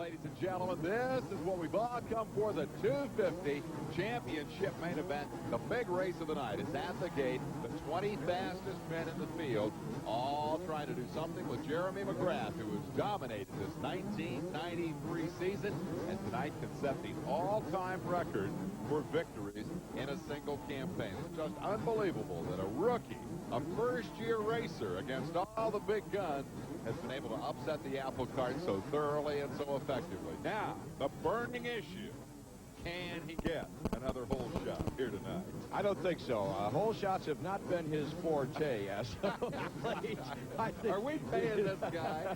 ladies and gentlemen, this is what we've all come for, the 250 championship main event. The big race of the night is at the gate. The 20 fastest men in the field, all trying to do something with Jeremy McGrath, who has dominated this 1993 season, and tonight can set the all-time record for victories in a single campaign. It's just unbelievable that a rookie, a first-year racer against all the big guns, has been able to upset the apple cart so thoroughly and so effectively. Now, the burning issue. Can he get another hole shot here tonight? I don't think so. Hole shots have not been his forte as of late. Are we paying this guy?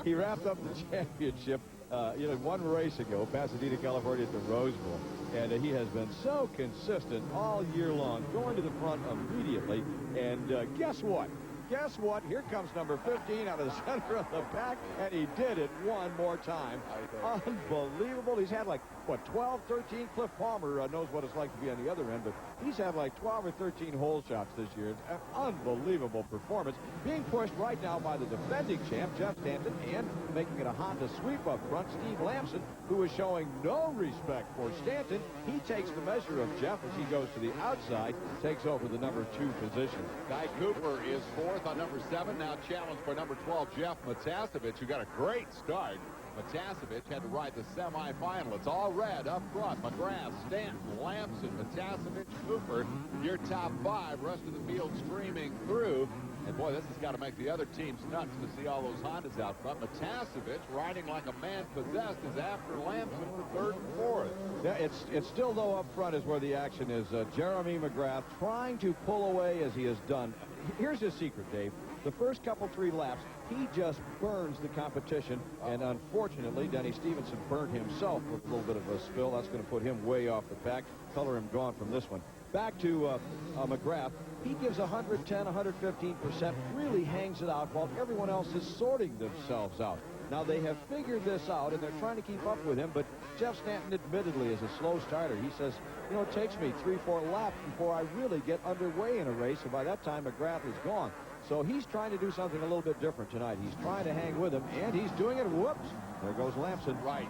He wrapped up the championship one race ago, Pasadena, California at the Rose Bowl. And he has been so consistent all year long, going to the front immediately. And guess what? Guess what? Here comes number 15 out of the center of the pack, and he did it one more time. Unbelievable. He's had like, what, 12, 13? Cliff Palmer knows what it's like to be on the other end, but he's had like 12 or 13 hole shots this year. It's an unbelievable performance. Being pushed right now by the defending champ, Jeff Stanton, and making it a Honda sweep up front, Steve Lamson, who is showing no respect for Stanton. He takes the measure of Jeff as he goes to the outside, takes over the number 2 position. Guy Cooper is fourth on number 7, now challenged by number 12, Jeff Matasevich, who got a great start. Matasevich had to ride the semifinal. It's all red up front. McGrath, Stanton, Lamson, Matasevich, Cooper, your top 5. Rest of the field streaming through. And boy, this has got to make the other teams nuts to see all those Hondas out front. Matasevich, riding like a man possessed, is after Lamson for 3rd and 4th. Yeah, it's still, though, up front is where the action is. Jeremy McGrath trying to pull away as he has done. Here's his secret, Dave. The first couple 3 laps, he just burns the competition, and unfortunately, Denny Stevenson burned himself with a little bit of a spill. That's going to put him way off the pack. Color him gone from this one. Back to McGrath. He gives 110, 115%, really hangs it out while everyone else is sorting themselves out. Now, they have figured this out, and they're trying to keep up with him, but Jeff Stanton admittedly is a slow starter. He says, it takes me 3, 4 laps before I really get underway in a race, and by that time, McGrath is gone. So he's trying to do something a little bit different tonight. He's trying to hang with him, and he's doing it. Whoops. There goes Lamson. Right,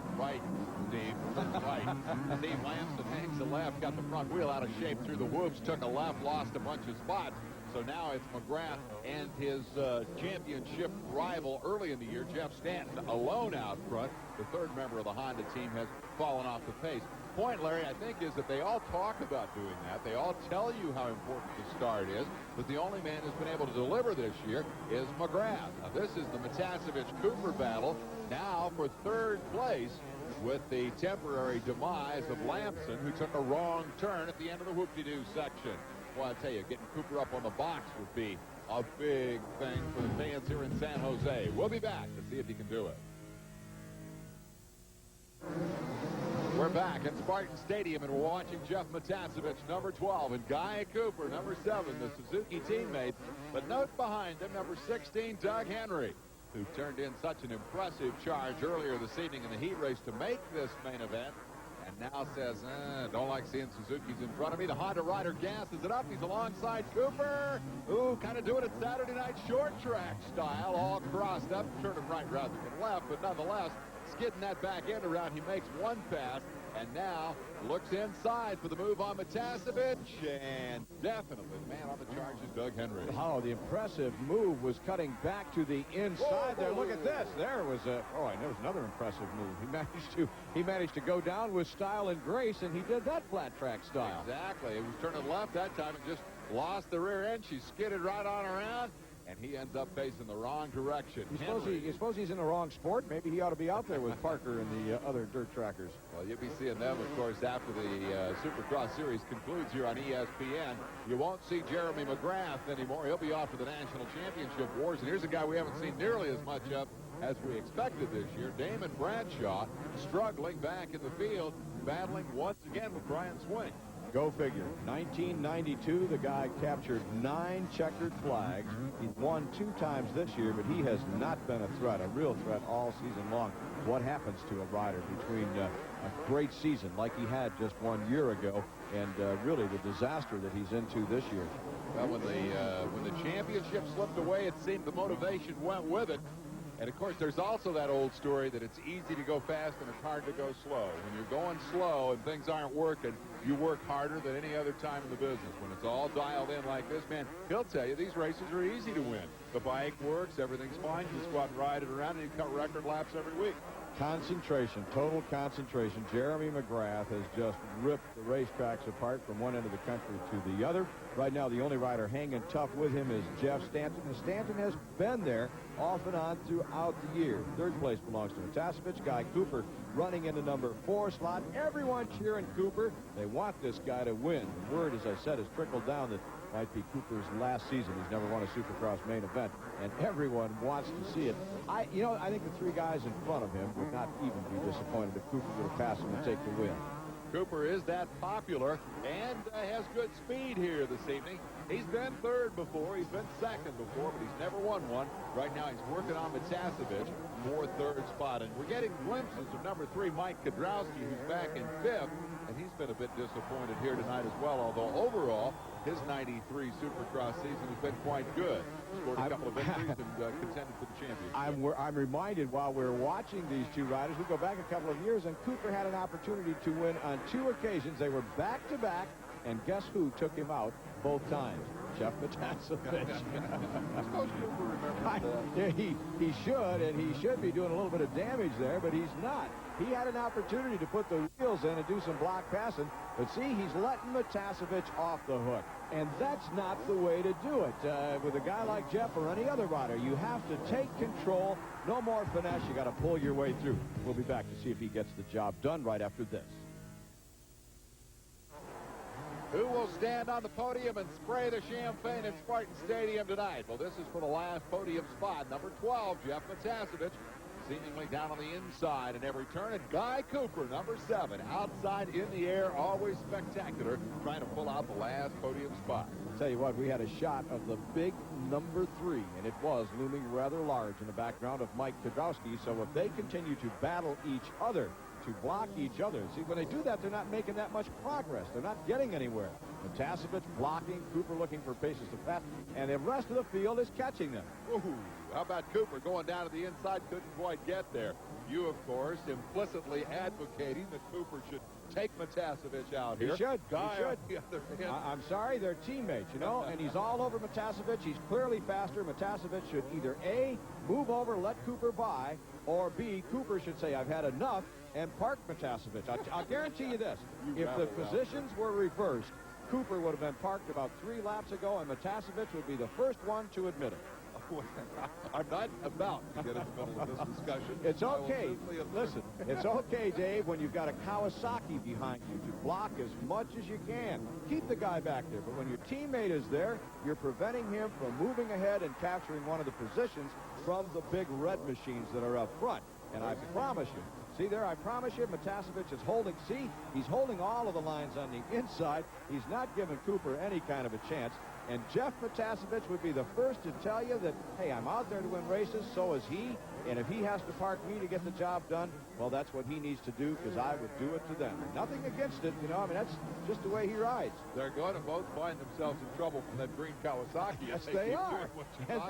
Steve. Right. Steve Lamson hangs the left, got the front wheel out of shape through the whoops, took a left, lost a bunch of spots. So now it's McGrath and his championship rival early in the year, Jeff Stanton, alone out front. The 3rd member of the Honda team has fallen off the pace. Point, Larry, I think, is that they all talk about doing that. They all tell you how important the start is, but the only man who's been able to deliver this year is McGrath. Now, this is the Matasevich-Cooper battle, now for 3rd place, with the temporary demise of Lamson, who took a wrong turn at the end of the whoop-de-doo section. Well, I tell you, getting Cooper up on the box would be a big thing for the fans here in San Jose. We'll be back to see if he can do it. We're back at Spartan Stadium, and we're watching Jeff Matasevich, number 12, and Guy Cooper, number 7, the Suzuki teammate. But note behind him, number 16, Doug Henry, who turned in such an impressive charge earlier this evening in the heat race to make this main event, and now says, don't like seeing Suzuki's in front of me. The Honda rider gasses it up. He's alongside Cooper. Ooh, kind of doing it Saturday night short track style, all crossed up, turning right rather than left, but nonetheless, skidding that back end around. He makes one pass and now looks inside for the move on Matasevich, and definitely the man on the charge is Doug Henry. Oh, the impressive move was cutting back to the inside there. Look at this. There was and there was another impressive move. He managed to go down with style and grace, and he did that flat track style. Exactly. It was turning left that time and just lost the rear end. She skidded right on around, and he ends up facing the wrong direction. You suppose he's in the wrong sport? Maybe he ought to be out there with Parker and the other dirt trackers. Well, you'll be seeing them, of course, after the Supercross series concludes here on ESPN. You won't see Jeremy McGrath anymore. He'll be off to the National Championship Wars. And here's a guy we haven't seen nearly as much of as we expected this year. Damon Bradshaw struggling back in the field, battling once again with Brian Swing. Go figure. 1992, the guy captured 9 checkered flags. He's won 2 times this year, but he has not been a threat, a real threat all season long. What happens to a rider between a great season like he had just 1 year ago and really the disaster that he's into this year? Well, when the championship slipped away, it seemed the motivation went with it. And, of course, there's also that old story that it's easy to go fast and it's hard to go slow. When you're going slow and things aren't working, you work harder than any other time in the business. When it's all dialed in like this, man, he'll tell you these races are easy to win. The bike works, everything's fine. You just go out and ride it around, and you cut record laps every week. Concentration, total concentration. Jeremy McGrath has just ripped the racetracks apart from one end of the country to the other. Right now, the only rider hanging tough with him is Jeff Stanton. And Stanton has been there off and on throughout the year. Third place belongs to Matasevich. Guy Cooper running in the number 4 slot. Everyone cheering Cooper. They want this guy to win. The word, as I said, has trickled down that might be Cooper's last season. He's never won a Supercross main event, and everyone wants to see it. I think the 3 guys in front of him would not even be disappointed if Cooper would have passed him and take the win. Cooper is that popular and has good speed here this evening. He's been third before. He's been second before, but he's never won one. Right now, he's working on Matasevich for third spot. And we're getting glimpses of number 3, Mike Kudrowski, who's back in 5th. And he's been a bit disappointed here tonight as well, although overall, his 93 Supercross season has been quite good. Scored a couple of victories and contended for the championship. I'm reminded while we're watching these 2 riders, we go back a couple of years, and Cooper had an opportunity to win on 2 occasions. They were back-to-back, and guess who took him out both times? Jeff Matasevich. I suppose Cooper remembers that. He should, and he should be doing a little bit of damage there, but he's not. He had an opportunity to put the wheels in and do some block passing, but see, he's letting Matasevich off the hook. And that's not the way to do it. With a guy like Jeff or any other rider, you have to take control. No more finesse. You got to pull your way through. We'll be back to see if he gets the job done right after this. Who will stand on the podium and spray the champagne in Spartan Stadium tonight? Well, this is for the last podium spot. Number 12, Jeff Matasevich, seemingly down on the inside in every turn. And Guy Cooper, number 7, outside in the air, always spectacular, trying to pull out the last podium spot. I'll tell you what, we had a shot of the big number 3, and it was looming rather large in the background of Mike Kudrowski. So if they continue to battle each other, to block each other. See, when they do that, they're not making that much progress. They're not getting anywhere. Matasevich blocking, Cooper looking for paces to pass, and the rest of the field is catching them. Ooh, how about Cooper going down to the inside? Couldn't quite get there. You, of course, implicitly advocating that Cooper should take Matasevich out here. He should. Guy He should. on the other hand. I'm sorry, they're teammates, you know, and he's all over Matasevich. He's clearly faster. Matasevich should either A, move over, let Cooper by, or B, Cooper should say, I've had enough, and park Matasevich. I'll guarantee you this. If the positions were reversed, Cooper would have been parked about 3 laps ago, and Matasevich would be the first one to admit it. I'm not about to get in the middle of this discussion. It's okay. Listen, it's okay, Dave, when you've got a Kawasaki behind you to block as much as you can. Keep the guy back there. But when your teammate is there, you're preventing him from moving ahead and capturing one of the positions from the big red machines that are up front. And I promise you, see there, I promise you, Matasevich is holding, see, he's holding all of the lines on the inside. He's not giving Cooper any kind of a chance. And Jeff Matasevich would be the first to tell you that, hey, I'm out there to win races, so is he. And if he has to park me to get the job done, well, that's what he needs to do, because I would do it to them. Nothing against it, you know. I mean, that's just the way he rides. They're going to both find themselves in trouble from that green Kawasaki. Yes, they are. And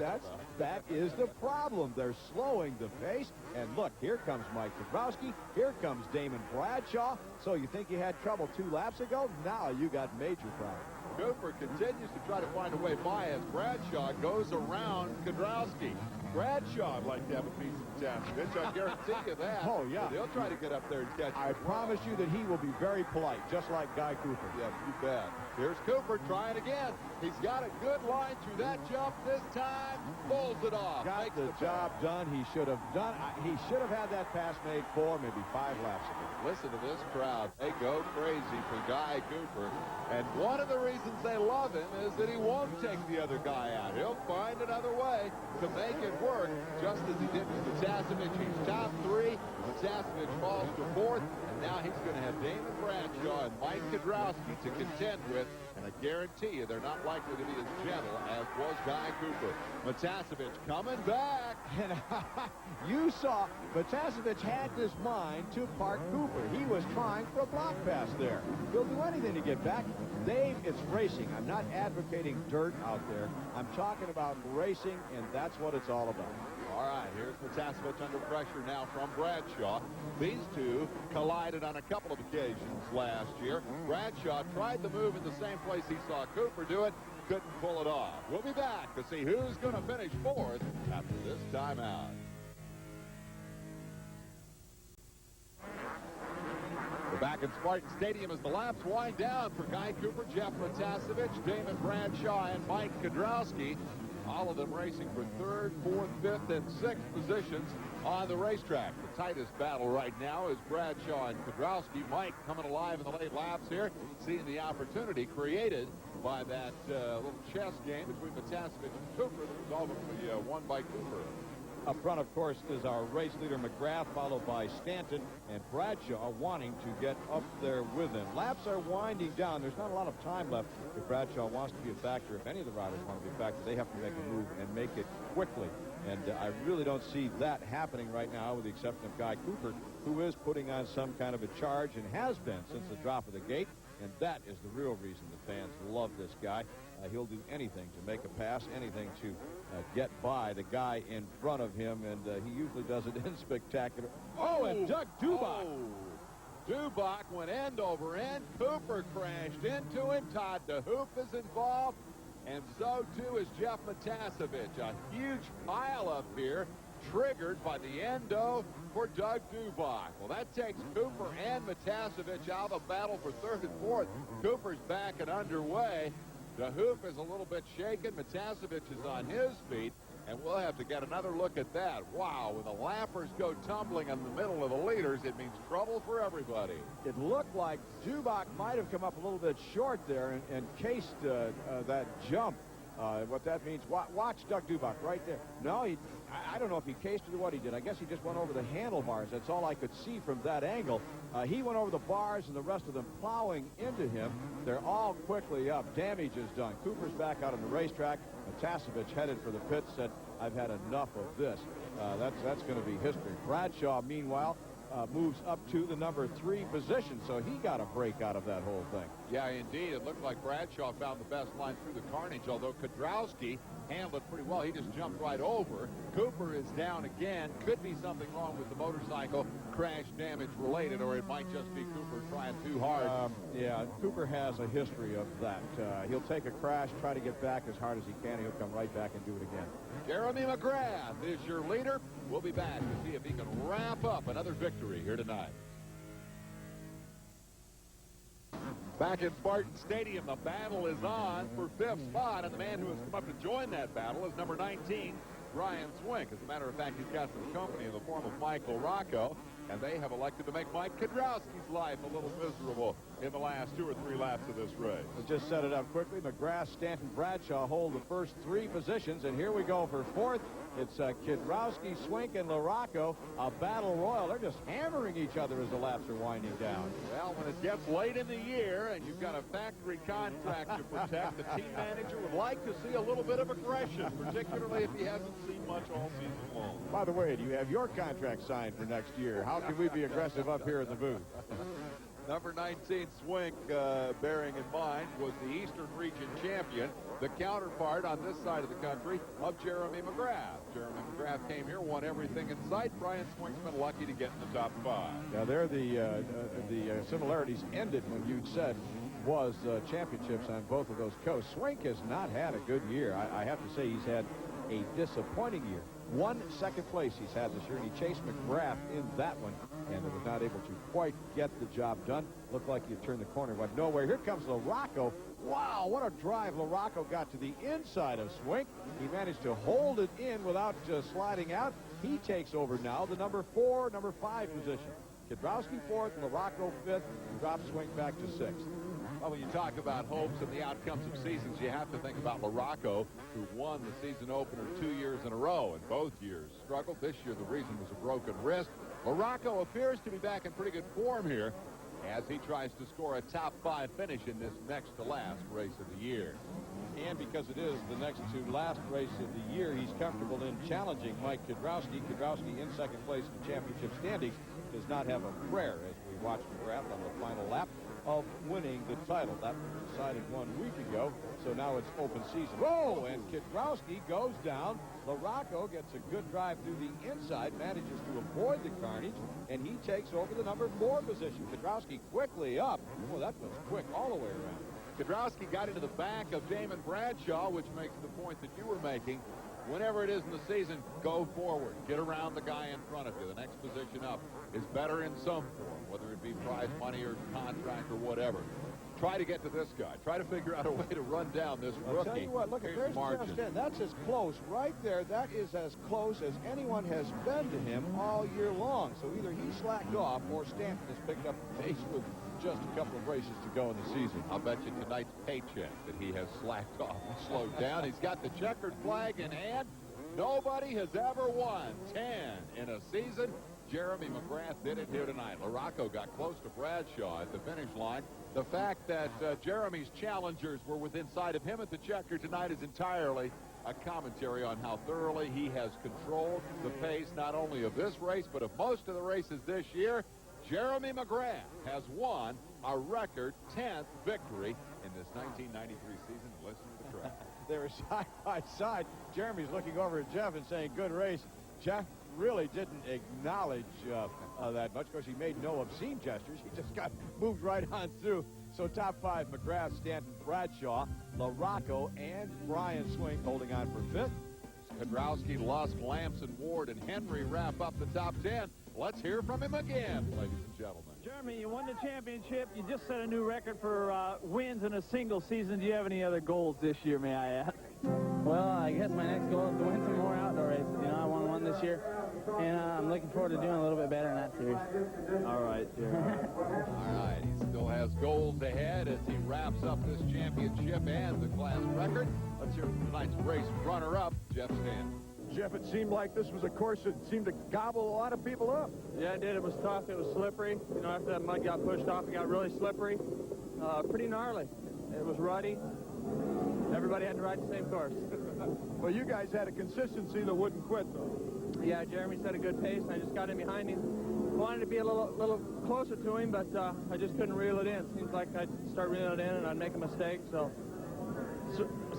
that is the problem. They're slowing the pace. And look, here comes Mike Kudrowski. Here comes Damon Bradshaw. So you think you had trouble 2 laps ago? Now you got major problems. Cooper continues to try to find a way by as Bradshaw goes around Kudrowski. Bradshaw would like to have a piece of Matasevich. I guarantee you that. Oh, yeah. But he'll try to get up there and catch I promise you that he will be very polite, just like Guy Cooper. Yeah, you bet. Here's Cooper trying again. He's got a good line through that jump this time. Pulls it off. Got the job done. He should have done. He should have had that pass made 4, maybe 5 laps ago. Listen to this crowd. They go crazy for Guy Cooper. And one of the reasons they love him is that he won't take the other guy out. He'll find another way to make it work, just as he did with Matasevich. He's top 3. Matasevich falls to 4th. And now he's going to have Damon Bradshaw and Mike Kudrowski to contend with. And I guarantee you they're not likely to be as gentle as was Guy Cooper. Matasevich coming back. And you saw Matasevich had this mind to park Cooper. He was trying for a block pass there. He'll do anything to get back. Dave, it's racing. I'm not advocating dirt out there. I'm talking about racing, and that's what it's all about. All right, here's Matiasevich under pressure now from Bradshaw. These two collided on a couple of occasions last year. Bradshaw tried the move in the same place he saw Cooper do it, couldn't pull it off. We'll be back to see who's going to finish fourth after this timeout. We're back in Spartan Stadium as the laps wind down for Guy Cooper, Jeff Matiasevich, Damon Bradshaw, and Mike Kudrowski. All of them racing for third, fourth, fifth, and sixth positions on the racetrack. The tightest battle right now is Bradshaw and Kudrowski. Mike coming alive in the late laps here, seeing the opportunity created by that little chess game between Matiasevich and Cooper that was ultimately won by Cooper. Up front, of course, is our race leader McGrath, followed by Stanton and Bradshaw wanting to get up there with him. Laps are winding down. There's not a lot of time left if Bradshaw wants to be a factor. If any of the riders want to be a factor, they have to make a move and make it quickly. And I really don't see that happening right now, with the exception of Guy Cooper, who is putting on some kind of a charge and has been since the drop of the gate. And that is the real reason the fans love this guy. He'll do anything to make a pass, anything to get by the guy in front of him, and he usually does it in spectacular. Oh, and Doug Dubach. Oh. Dubach went end over end. Cooper crashed into him. Todd DeHoop is involved, and so too is Jeff Matiasevich. A huge pile up here, triggered by the endo for Doug Dubach. Well, that takes Cooper and Matiasevich out of the battle for third and fourth. Cooper's back and underway. DeHoop is a little bit shaken. Matiasevich is on his feet, and we'll have to get another look at that. Wow, when the lappers go tumbling in the middle of the leaders, it means trouble for everybody. It looked like Dubach might have come up a little bit short there and cased that jump. What that means, watch Doug Dubach right there. No, I don't know if he cased it or what he did. I guess he just went over the handlebars. That's all I could see from that angle. He went over the bars, and the rest of them plowing into him. They're all quickly up. Damage is done. Cooper's back out on the racetrack. Matiasevich headed for the pit, said, I've had enough of this. That's going to be history. Bradshaw, meanwhile, moves up to the number 3 position, so he got a break out of that whole thing. Yeah, indeed. It looked like Bradshaw found the best line through the carnage, although Kudrowski handled it pretty well. He just jumped right over. Cooper is down again. Could be something wrong with the motorcycle, crash damage related, or it might just be Cooper trying too hard. Yeah, Cooper has a history of that. He'll take a crash, try to get back as hard as he can, and he'll come right back and do it again. Jeremy McGrath is your leader. We'll be back to see if he can wrap up another victory here tonight. Back in Spartan Stadium, the battle is on for 5th spot, and the man who has come up to join that battle is number 19, Brian Swink. As a matter of fact, he's got some company in the form of Mike LaRocco, and they have elected to make Mike Kudrowski's life a little miserable in the last 2 or 3 laps of this race. Let's just set it up quickly. McGrath, Stanton, Bradshaw hold the first 3 positions, and here we go for 4th. It's Kudrowski, Swink, and LaRocco, a battle royal. They're just hammering each other as the laps are winding down. Well, when it gets late in the year and you've got a factory contract to protect, the team manager would like to see a little bit of aggression, particularly if he hasn't seen much all season long. By the way, do you have your contract signed for next year? How can we be aggressive up here in the booth? Number 19, Swink, bearing in mind, was the Eastern Region champion, the counterpart on this side of the country of Jeremy McGrath. Jeremy McGrath came here, won everything in sight. Brian Swink's been lucky to get in the top 5. Now, there the similarities ended when you said was championships on both of those coasts. Swink has not had a good year. I have to say he's had a disappointing year. 1 second place he's had this year, and he chased McGrath in that one, and was not able to quite get the job done. Looked like he had turned the corner, went nowhere. Here comes LaRocco. Wow, what a drive LaRocco got to the inside of Swink. He managed to hold it in without sliding out. He takes over now, the number 4, number 5 position. Kudrowski 4th, LaRocco 5th, drops Swink back to 6th. Well, when you talk about hopes and the outcomes of seasons, you have to think about LaRocco, who won the season opener 2 years in a row, and both years struggled. This year, the reason was a broken wrist. LaRocco appears to be back in pretty good form here as he tries to score a top 5 finish in this next to last race of the year. And because it is the next to last race of the year, he's comfortable in challenging Mike Kiedrowski. Kiedrowski in second place in the championship standings does not have a prayer as we watch McGrath on the final lap of winning the title. That was decided 1 week ago, so now it's open season. Whoa, and Kiedrowski goes down. LaRocco gets a good drive through the inside, manages to avoid the carnage, and he takes over the number 4 position. Kiedrowski quickly up. Well, that was quick all the way around. Kiedrowski got into the back of Damon Bradshaw, which makes the point that you were making. Whenever it is in the season, go forward. Get around the guy in front of you. The next position up is better in some form, whether it be prize money or contract or whatever. Try to get to this guy. Try to figure out a way to run down this rookie. I'll tell you what, look, there's Jeff Stanton. That's as close right there. That is as close as anyone has been to him all year long. So either he slacked off or Stanton has picked up the pace with just a couple of races to go in the season. I'll bet you tonight's paycheck that he has slacked off and slowed down. He's got the checkered flag in hand. Nobody has ever won 10 in a season. Jeremy McGrath did it here tonight. LaRocco got close to Bradshaw at the finish line. The fact that Jeremy's challengers were within sight of him at the checker tonight is entirely a commentary on how thoroughly he has controlled the pace not only of this race but of most of the races this year. Jeremy McGrath has won a record 10th victory in this 1993 season. Listen to the crowd. They were side by side. Jeremy's looking over at Jeff and saying, good race. Jeff really didn't acknowledge that much because he made no obscene gestures. He just got moved right on through. So top 5, McGrath, Stanton, Bradshaw, LaRocco, and Brian Swink holding on for 5th. Kiedrowski, Lusk, Lamson, Ward, and Henry wrap up the top 10. Let's hear from him again, ladies and gentlemen. Jeremy, you won the championship. You just set a new record for wins in a single season. Do you have any other goals this year, may I ask? Well, I guess my next goal is to win some more outdoor races. You know, I won one this year, and I'm looking forward to doing a little bit better in that series. All right, Jeremy. All right, he still has goals ahead as he wraps up this championship and the class record. Let's hear from tonight's race runner-up, Jeff Stanton. Jeff, it seemed like this was a course that seemed to gobble a lot of people up. Yeah, it did. It was tough. It was slippery. You know, after that mud got pushed off, it got really slippery. Pretty gnarly. It was ruddy. Everybody had to ride the same course. Well, you guys had a consistency that wouldn't quit, though. Yeah, Jeremy set a good pace, and I just got in behind him. Wanted to be a little closer to him, but I just couldn't reel it in. Seems like I'd start reeling it in, and I'd make a mistake, so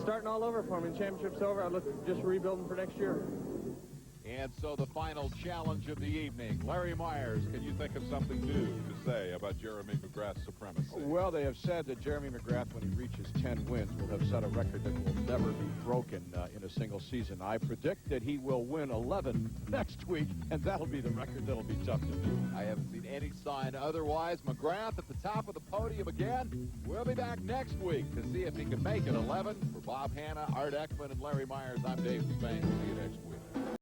starting all over for me. The championship's over. I look just rebuilding for next year. And so the final challenge of the evening. Larry Myers, can you think of something new to say about Jeremy McGrath's supremacy? Well, they have said that Jeremy McGrath, when he reaches 10 wins, will have set a record that will never be broken in a single season. I predict that he will win 11 next week, and that'll be the record that'll be tough to beat. I haven't seen any sign otherwise. McGrath at the top of the podium again. We'll be back next week to see if he can make it 11. For Bob Hanna, Art Ekman, and Larry Myers, I'm Dave Spain. See you next week.